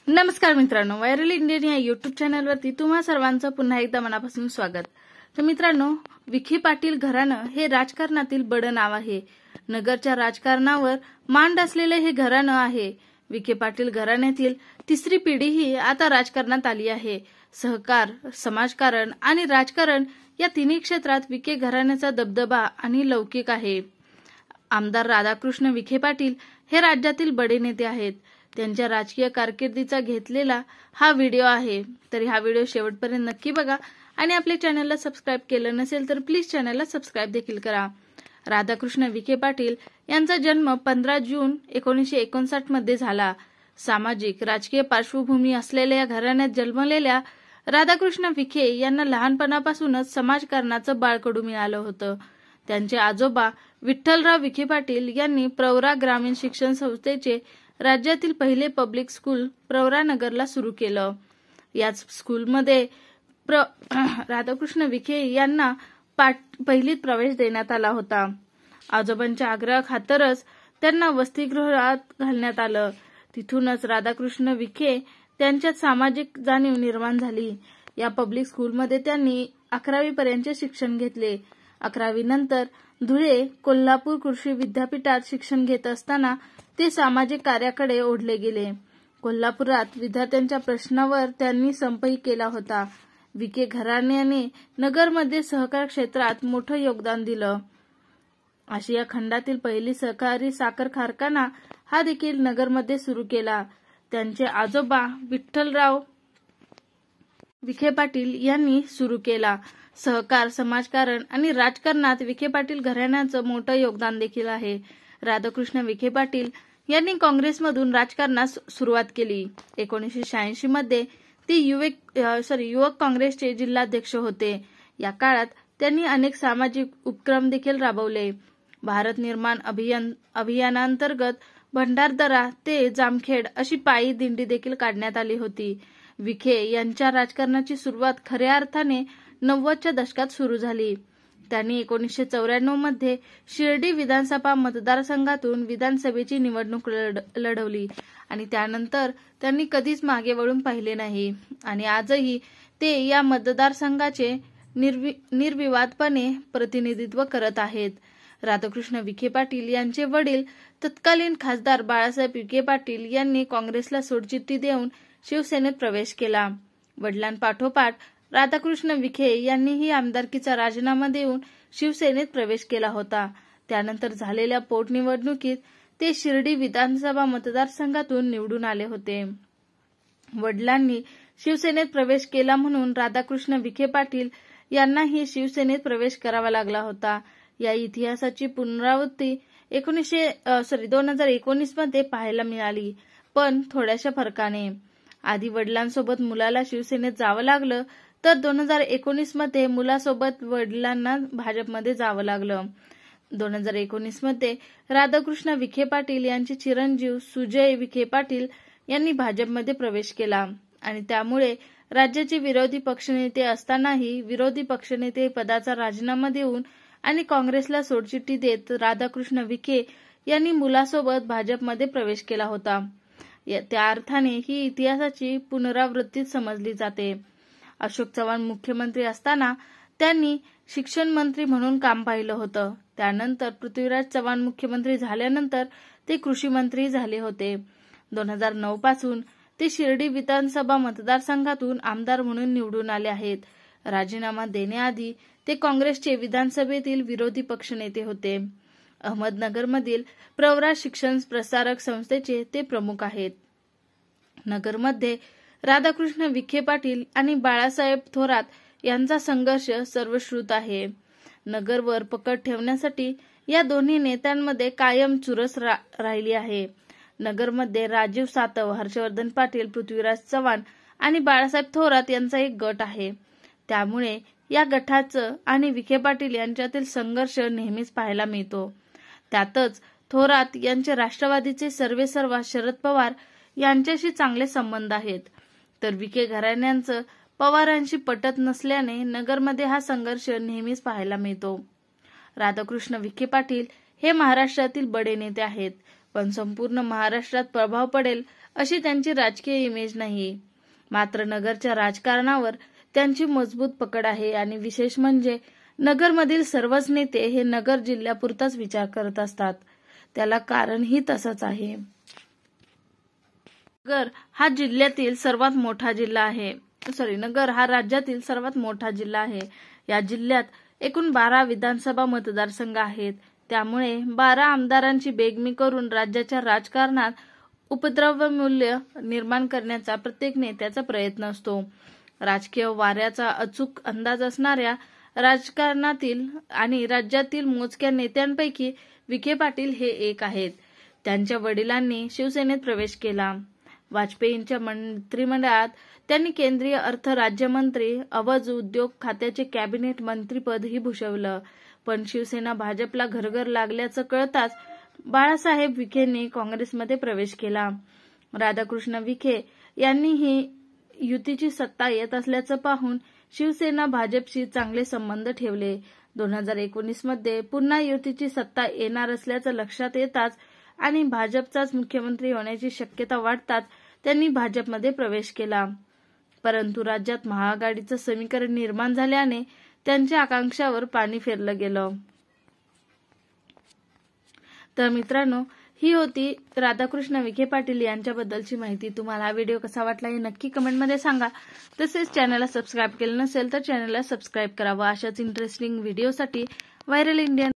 नमस्कार मित्रांनो, viral Indian या युट्यूब चॅनलवरती तुम्हा सर्वांचं पुन्हा एकदा मनापासून स्वागत। तर मित्रांनो, विखे पाटील घराणं हे राजकारणातील बडं नाव आहे। नगरच्या राजकारणावर मांड असलेले हे घराणं आहे। विखे पाटील घराण्यातील तिसरी पिढीही आता राजकारणात आली आहे। सहकार, समाजकारण आणि राजकारण या तिन्ही क्षेत्रात विखे घराण्याचा दबदबा आणि लौकिक आहे। आमदार राधाकृष्ण विखे पाटील हे राज्यातील बडे नेते आहेत। त्यांच्या राजकीय कारकिर्दीचा घेतलेला हा व्हिडिओ आहे। तर हा व्हिडिओ शेवटपर्यंत नक्की बघा आणि आपल्या चॅनलला सबस्क्राइब केलं नसेल तर प्लीज चॅनलला सबस्क्राइब देखील करा। राधाकृष्ण विखे पाटील यांचा जन्म 15 जून 1959 मध्ये झाला। सामाजिक राजकीय पार्श्वभूमी असलेल्या या घराण्यात जन्मलेल्या राधाकृष्ण विखे यांना लहानपणापासूनच समाजकारणाचं बाळकडू मिळालं होतं। त्यांचे आजोबा विठ्ठलराव विखे पाटील यांनी प्रवरा ग्रामीण शिक्षण संस्थेचे राज्यातील पहिले पब्लिक स्कूल प्रवरा नगरला सुरू केलं। याच स्कूलमध्ये राधाकृष्ण विखे यांना पहिलीत प्रवेश देण्यात आला होता। आजोबांच्या आग्रहाखातरच त्यांना वसतिगृहात घालण्यात आलं। तिथूनच राधाकृष्ण विखे त्यांच्यात सामाजिक जाणीव निर्माण झाली। या पब्लिक स्कूलमध्ये त्यांनी 11वी पर्यंतचे शिक्षण घेतले। 11वी नंतर धुळे, कोल्हापूर कृषी विद्यापीठात शिक्षण घेत असताना ते सामाजिक कार्याकडे ओढले गेले। कोल्हापुरात विद्यार्थ्यांच्या प्रश्नावर त्यांनी संपही केला होता। विखे घराण्याने नगरमध्ये सहकार क्षेत्रात मोठं योगदान दिलं। आशिया खंडातील पहिली सहकारी साखर कारखाना हा देखील नगरमध्ये सुरू केला। त्यांचे आजोबा विठ्ठलराव विखे पाटील यांनी सुरू केला। सहकार, समाजकारण आणि राजकारणात विखे पाटील घराण्याचं मोठं योगदान देखील आहे। राधाकृष्ण विखे पाटील यांनी काँग्रेसमधून राजकारणास सुरुवात केली। 1986 मध्ये ते युवक काँग्रेसचे जिल्हाध्यक्ष होते। या काळात त्यांनी अनेक सामाजिक उपक्रम देखील राबवले। भारत निर्माण अभियानांतर्गत भंडारदरा ते जामखेड अशी पायी दिंडी देखील काढण्यात आली होती। विखे यांच्या राजकारणाची सुरुवात खऱ्या अर्थाने 90च्या दशकात सुरू झाली। त्यांनी 1994 मध्ये शिर्डी विधानसभा मतदारसंघातून विधानसभेची निवडणूक लढवली आणि त्यानंतर त्यांनी कधीच मागे वळून पाहिले नाही आणि आजही ते या मतदारसंघाचे निर्विवादपणे प्रतिनिधित्व करत आहेत। राधाकृष्ण विखे पाटील यांचे वडील तत्कालीन खासदार बाळासाहेब विखे पाटील यांनी काँग्रेसला सोडचिठ्ठी देऊन शिवसेनेत प्रवेश केला। वडिलांपाठोपाठ राधाकृष्ण विखे यांनीही आमदारकीचा राजीनामा देऊन शिवसेनेत प्रवेश केला होता। त्यानंतर झालेल्या पोटनिवडणुकीत ते शिर्डी विधानसभा मतदारसंघातून निवडून आले होते। वडिलांनी शिवसेनेत प्रवेश केला म्हणून राधाकृष्ण विखे पाटील यांनाही शिवसेनेत प्रवेश करावा लागला होता। या इतिहासाची पुनरावृत्ती 2019 मध्ये पाहायला मिळाली, पण थोड्याशा फरकाने। आधी वडिलांसोबत मुलाला शिवसेनेत जावं लागलं, तर 2019 मध्ये मुलासोबत वडिलांना भाजपमध्ये जावं लागलं। 2019 मध्ये राधाकृष्ण विखे पाटील यांचे चिरंजीव सुजय विखे पाटील यांनी भाजपमध्ये प्रवेश केला आणि त्यामुळे राज्याचे विरोधी पक्षनेते असतानाही विरोधी पक्षनेते पदाचा राजीनामा देऊन आणि काँग्रेसला सोडचिठ्ठी देत राधाकृष्ण विखे यांनी मुलासोबत भाजपमध्ये प्रवेश केला होता। त्या अर्थाने ही इतिहासाची पुनरावृत्ती समजली जाते। अशोक चव्हाण मुख्यमंत्री असताना त्यांनी शिक्षण मंत्री म्हणून काम पाहिलं होतं। त्यानंतर पृथ्वीराज चव्हाण मुख्यमंत्री झाल्यानंतर ते कृषी मंत्री झाले होते। 2009 पासून ते शिर्डी विधानसभा मतदारसंघातून आमदार म्हणून निवडून आले आहेत। राजीनामा देण्याआधी ते काँग्रेसचे विधानसभेतील विरोधी पक्षनेते होते। अहमदनगरमधील प्रवरा शिक्षण प्रसारक संस्थेचे ते प्रमुख आहेत। नगरमध्ये राधाकृष्ण विखे पाटील आणि बाळासाहेब थोरात यांचा संघर्ष सर्वश्रुत आहे। नगरवर पकड ठेवण्यासाठी या दोन्ही नेत्यांमध्ये कायम चुरस राहिली आहे। नगरमध्ये राजीव सातव, हर्षवर्धन पाटील, पृथ्वीराज चव्हाण आणि बाळासाहेब थोरात यांचा एक गट आहे। त्यामुळे या गटाचं आणि विखे पाटील यांच्यातील संघर्ष नेहमीच पाहायला मिळतो। त्यातच थोरात यांचे राष्ट्रवादीचे सर्वेसर्वा शरद पवार यांच्याशी चांगले संबंध आहेत, तर विखे घराण्यांचं पवारांशी पटत नसल्याने नगरमध्ये हा संघर्ष नेहमीच पाहायला मिळतो। राधाकृष्ण विखे पाटील हे महाराष्ट्रातील बडे नेते आहेत, पण संपूर्ण महाराष्ट्रात प्रभाव पडेल अशी त्यांची राजकीय इमेज नाही. मात्र नगरच्या राजकारणावर त्यांची मजबूत पकड आहे आणि विशेष म्हणजे नगरमधील सर्वच नेते हे नगर जिल्ह्यापुरताच विचार करत असतात. त्याला कारणही तसंच आहे. नगर हा जिल्ह्यातील सर्वात मोठा जिल्हा आहे. नगर हा राज्यातील सर्वात मोठा जिल्हा आहे. या जिल्ह्यात एकूण 12 विधानसभा मतदारसंघ आहेत. त्यामुळे 12 आमदारांची बेगमी करून राज्याच्या राजकारणात उपद्रवमूल्य निर्माण करण्याचा प्रत्येक नेत्याचा प्रयत्न असतो. राजकीय वाऱ्याचा अचूक अंदाज असणाऱ्या राजकारणातील आणि राज्यातील मोजक्या नेत्यांपैकी विखे पाटील हे एक आहेत. त्यांच्या वडिलांनी शिवसेनेत प्रवेश केला. वाजपेयींच्या मंत्रिमंडळात त्यांनी केंद्रीय अर्थ राज्यमंत्री, अवज उद्योग खात्याचे कॅबिनेट मंत्रीपदही भूषवलं. पण शिवसेना भाजपला घरघर लागल्याचं कळताच बाळासाहेब विखेंनी काँग्रेसमध्ये प्रवेश केला. राधाकृष्ण विखे यांनीही युतीची सत्ता येत असल्याचं पाहून शिवसेना भाजपशी चांगले संबंध ठेवले. 2019 मध्ये पुन्हा युतीची सत्ता येणार असल्याचं लक्षात येताच आणि भाजपचाच मुख्यमंत्री होण्याची शक्यता वाढताच त्यांनी भाजपमध्ये प्रवेश केला. परंतु राज्यात महाआघाडीचं समीकरण निर्माण झाल्याने त्यांच्या आकांक्षावर पाणी फेरलं गेलं. तर मित्रांनो, ही होती राधाकृष्ण विखे पाटील यांच्याबद्दलची माहिती. तुम्हाला हा व्हिडिओ कसा वाटला हे नक्की कमेंटमध्ये सांगा. तसेच चॅनलला सबस्क्राईब केलं नसेल तर चॅनलला सबस्क्राईब करावं. अशाच इंटरेस्टिंग व्हिडिओसाठी व्हायरल इंडियन